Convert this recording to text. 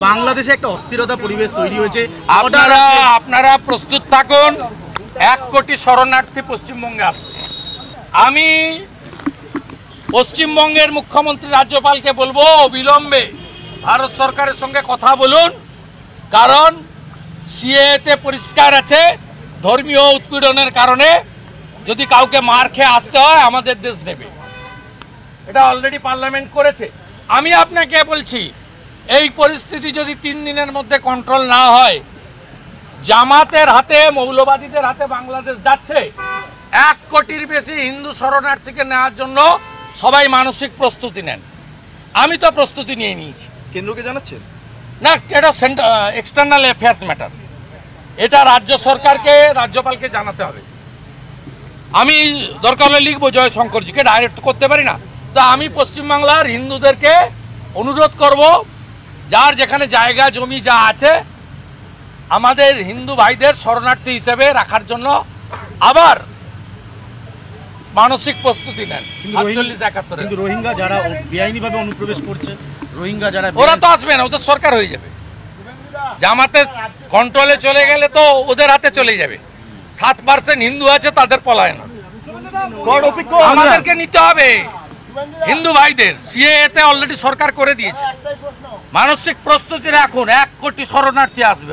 বাংলাদেশে একটা অস্থিরতা পরিবেশ তৈরি হয়েছে। আপনারা প্রস্তুত থাকুন, 1 কোটি শরণার্থী পশ্চিমবঙ্গে আসবে। আমি পশ্চিমবঙ্গের মুখ্যমন্ত্রী রাজ্যপালকে বলবো অবিলম্বে ভারত সরকারের সঙ্গে কথা বলুন, কারণ সিএতে পরিষ্কার আছে ধর্মীয় উৎপীড়নের কারণে যদি কাউকে মার খেয়ে আসতে হয় আমাদের দেশ নেবে। এটা অলরেডি পার্লামেন্ট করেছে। আমি আপনাকে বলছি, এই পরিস্থিতি যদি 3 দিনের মধ্যে কন্ট্রোল না হয়, জামাতের হাতে, মৌলবাদীদের হাতে বাংলাদেশ যাচ্ছে। 1 কোটির বেশি হিন্দু শরণার্থীকে নেওয়ার জন্য সবাই মানসিক প্রস্তুতি নেন। আমি তো প্রস্তুতি নিয়ে নিয়েছি। কেন্দ্রকে জানাচ্ছেন না, এটা এক্সটার্নাল অ্যাফেয়ার্স ম্যাটার, এটা রাজ্য সরকারকে, রাজ্যপালকে জানাতে হবে। আমি দরকার হলে লিখবো জয়শঙ্করজিকে, ডাইরেক্ট করতে পারি না। তা আমি পশ্চিমবাংলার হিন্দুদেরকে অনুরোধ করব, যার যেখানে জায়গা জমি যা আছে আমাদের হিন্দু ভাইদের শরণার্থী হিসেবে রাখার জন্য আবার মানসিক প্রস্তুতি নেন। 48-71 কিন্তু রোহিঙ্গা যারা বেআইনিভাবে অনুপ্রবেশ করছে, রোহিঙ্গা যারা, ওরা তো আসবে না, ওদের সরকার হয়ে যাবে। জামাতের কন্ট্রোলে চলে গেলে তো ওদের হাতে চলে যাবে। 7% হিন্দু আছে, তাদের পলায়ন আমাদেরকে নিতে হবে। হিন্দু ভাইদের সিএতে অলরেডি সরকার করে দিয়েছে। মানসিক প্রস্তুতি রাখুন, 1 কোটি শরণার্থী আসবে।